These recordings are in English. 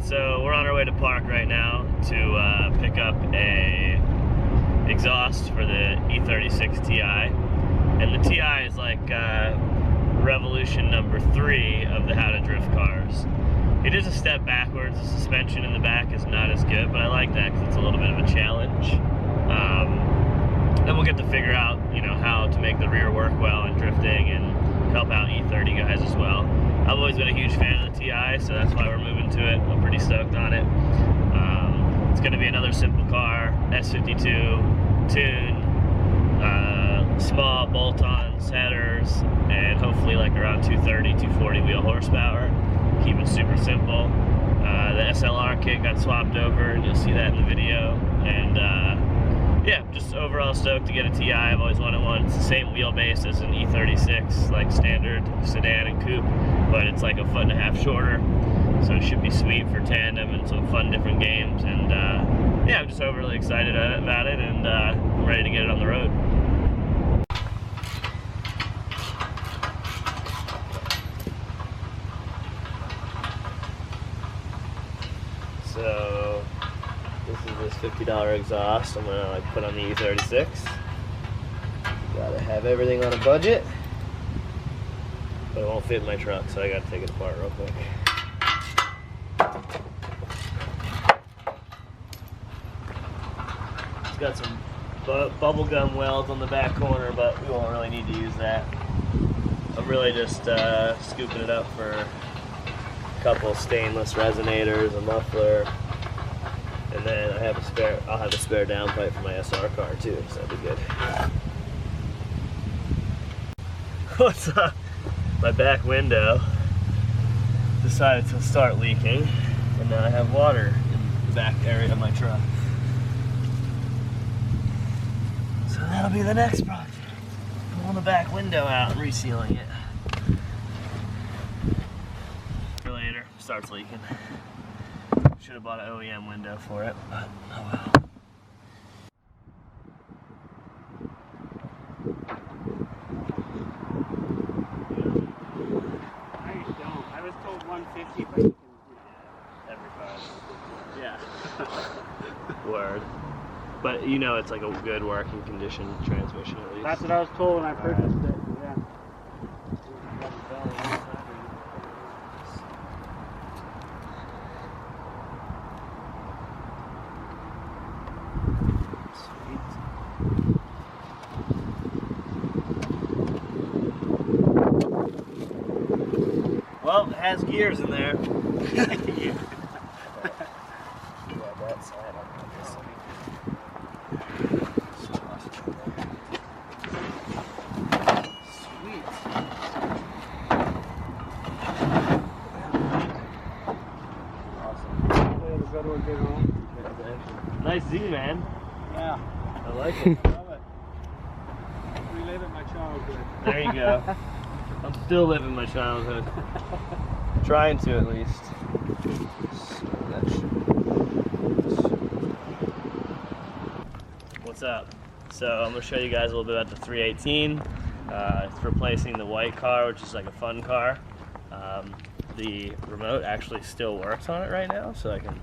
so we're on our way to park right now to pick up a exhaust for the E36 Ti, and the Ti is like revolution number 3 of the How to Drift cars. It is a step backwards. The suspension in the back is not as good, but I like that because it's a little bit of a challenge. Then we'll get to figure out, you know, how to make the rear work well in drifting and help out E30 guys as well. I've always been a huge fan of the Ti, so that's why we're moving to it. I'm pretty stoked on it. It's going to be another simple car, S52 tune, small bolt-ons, headers, and hopefully like around 230, 240 wheel horsepower. Keep it super simple. The SLR kit got swapped over, and you'll see that in the video. And yeah, just overall stoked to get a Ti. I've always wanted one. It's the same wheelbase as an E36, like standard sedan and coupe, but it's like a 1.5 foot shorter, so it should be sweet for tandem and some fun different games. And yeah, I'm just overly excited about it, and I'm ready to get it on the road. So this is this $50 exhaust I'm gonna like put on the E36. Gotta have everything on a budget, but it won't fit in my truck, so I gotta take it apart real quick. It's got some bubble gum welds on the back corner, but we won't really need to use that. I'm really just scooping it up for a couple stainless resonators, a muffler, and then I'll have a spare downpipe for my SR car too, so that'd be good. What's up? My back window decided to start leaking, and now I have water in the back area of my truck. So that'll be the next project. Pulling the back window out and resealing it. Later, starts leaking. Should have bought an OEM window for it, but oh well. I was told 150, but you can Every car. Yeah. Word. But you know it's like a good working condition transmission at least. That's what I was told when I purchased it. Yeah. Well, it has gears in there. Yeah, that side on this. Sweet. Awesome. Nice Z, man. Yeah. I like it. Love it. Reliving my childhood. There you go. I'm still living my childhood. Trying to, at least. What's up? So I'm going to show you guys a little bit about the 318. It's replacing the white car, which is like a fun car. The remote actually still works on it right now, so I can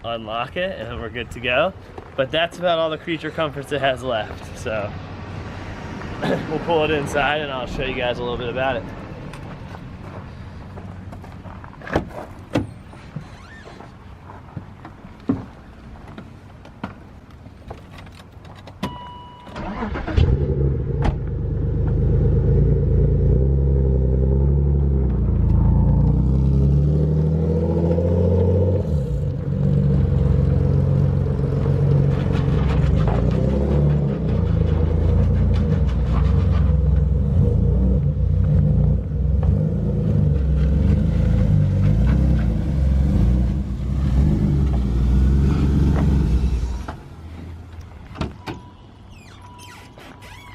unlock it and we're good to go. But that's about all the creature comforts it has left. So we'll pull it inside and I'll show you guys a little bit about it.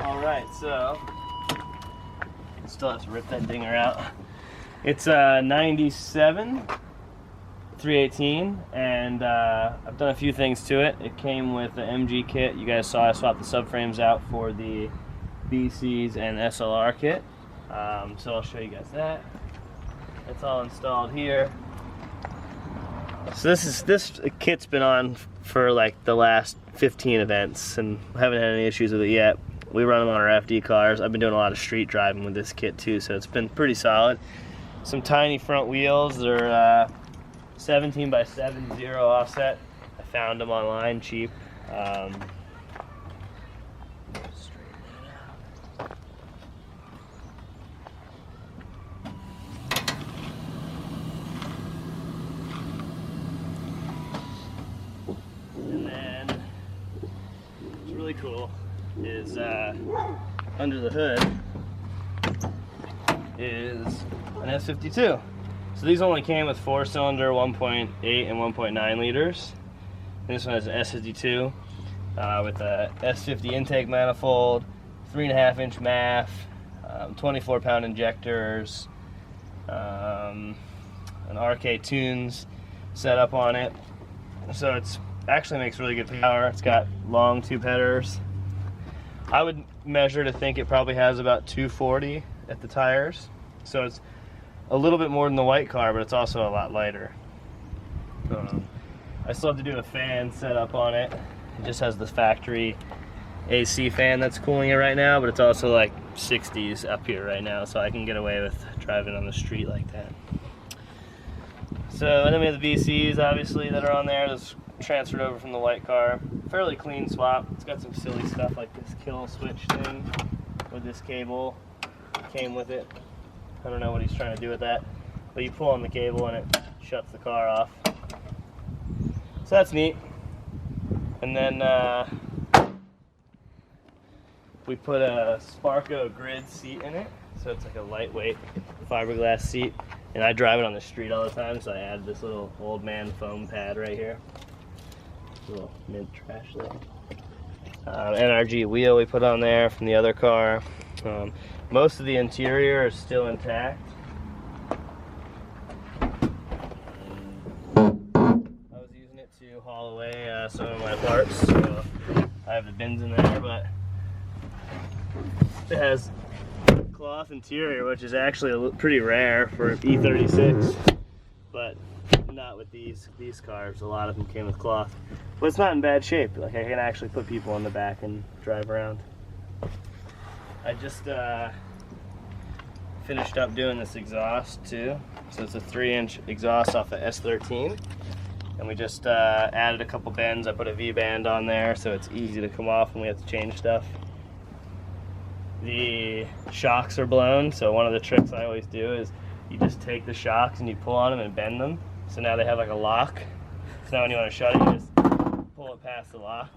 Alright, so still have to rip that dinger out. It's a 97 318, and I've done a few things to it. It came with the MG kit. You guys saw I swapped the subframes out for the BCs and SLR kit. So I'll show you guys that. It's all installed here. So this kit's been on for like the last 15 events and haven't had any issues with it yet. We run them on our FD cars. I've been doing a lot of street driving with this kit too, so it's been pretty solid. Some tiny front wheels. They're 17 by 70 offset. I found them online cheap. And then what's really cool is under the hood is an S52. So these only came with 4-cylinder, 1.8 and 1.9 liters. And this one has an S52 with a S50 intake manifold, 3.5-inch MAF, 24-pound injectors, an RK Tunes setup on it. So it's actually makes really good power. It's got long tube headers. I would measure to think it probably has about 240 at the tires. So it's a little bit more than the white car, but it's also a lot lighter. I still have to do a fan setup on it. It just has the factory AC fan that's cooling it right now, but it's also like 60s up here right now, so I can get away with driving on the street like that. So, and then we have the VCs, obviously, that are on there. That's transferred over from the white car. Fairly clean swap. It's got some silly stuff like this kill switch thing with this cable. Came with it. I don't know what he's trying to do with that, but you pull on the cable and it shuts the car off. So that's neat. And then we put a Sparco grid seat in it, so it's like a lightweight fiberglass seat. And I drive it on the street all the time, so I added this little old man foam pad right here. A little mint trash there. NRG wheel we put on there from the other car. Most of the interior is still intact. I was using it to haul away some of my parts, so I have the bins in there, but it has cloth interior, which is actually pretty rare for E36, but not with these cars. A lot of them came with cloth, but it's not in bad shape. Like, I can actually put people in the back and drive around. I just finished up doing this exhaust too. So it's a 3-inch exhaust off of S13, and we just added a couple bends. I put a V-band on there so it's easy to come off when we have to change stuff. The shocks are blown, so one of the tricks I always do is you just take the shocks and you pull on them and bend them. So now they have like a lock. So now when you want to shut it, you just pull it past the lock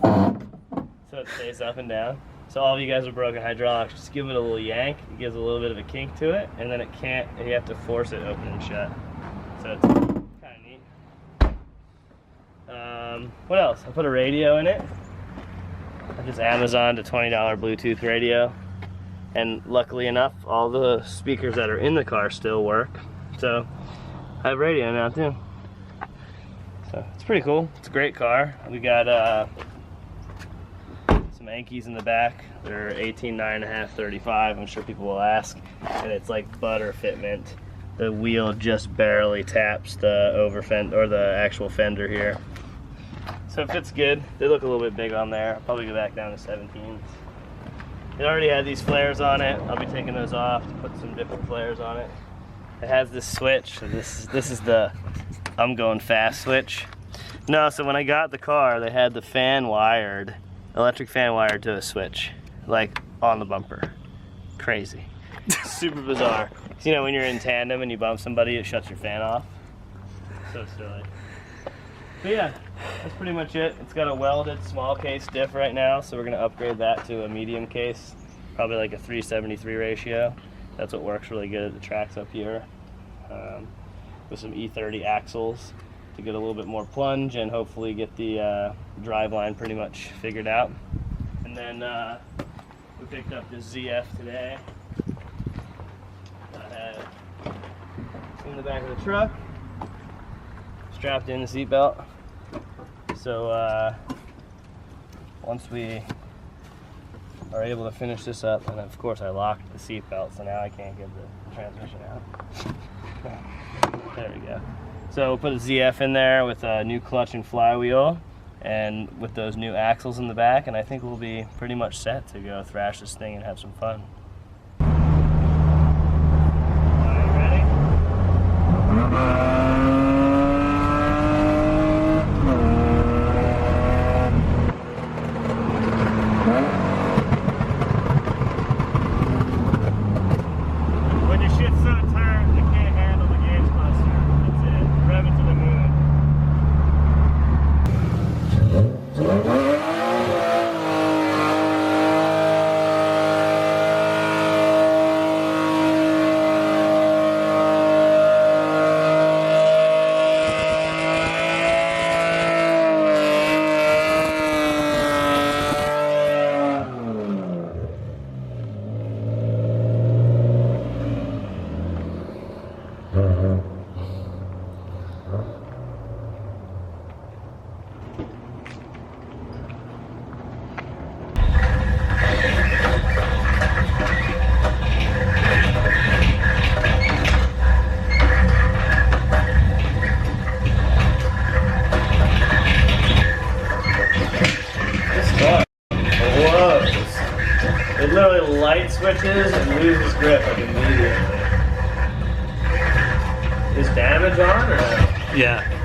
so it stays up and down. So all of you guys with broken hydraulics, just give it a little yank. It gives a little bit of a kink to it, and then it can't, you have to force it open and shut. So it's kind of neat. What else? I put a radio in it. I just Amazoned a $20 Bluetooth radio, and luckily enough, all the speakers that are in the car still work. So I have radio now too. So it's pretty cool. It's a great car. We got some Yankees in the back. They're 18, 9.5, 35. I'm sure people will ask. And it's like butter fitment. The wheel just barely taps the over fender, or the actual fender here. So it fits good. They look a little bit big on there. I'll probably go back down to 17s. It already had these flares on it. I'll be taking those off to put some different flares on it. It has this switch. So this is the I'm going fast switch. No, so when I got the car, they had the fan wired, electric fan wired to a switch, like on the bumper. Crazy. Super bizarre. So, you know, when you're in tandem and you bump somebody, it shuts your fan off. So silly. But yeah, that's pretty much it. It's got a welded small case diff right now, so we're gonna upgrade that to a medium case, probably like a 373 ratio. That's what works really good at the tracks up here. With some E30 axles to get a little bit more plunge and hopefully get the drive line pretty much figured out. And then we picked up this ZF today. I had in the back of the truck, strapped in the seatbelt. So once we are able to finish this up, and of course I locked the seatbelt, so now I can't get the transmission out. There we go. So we'll put a ZF in there with a new clutch and flywheel, and with those new axles in the back, and I think we'll be pretty much set to go thrash this thing and have some fun. Alright, ready? When your shit's so turned, you can't handle the gauge cluster. That's it. Rev it to the moon. It literally light switches and loses grip like immediately. Is damage on or no? Yeah.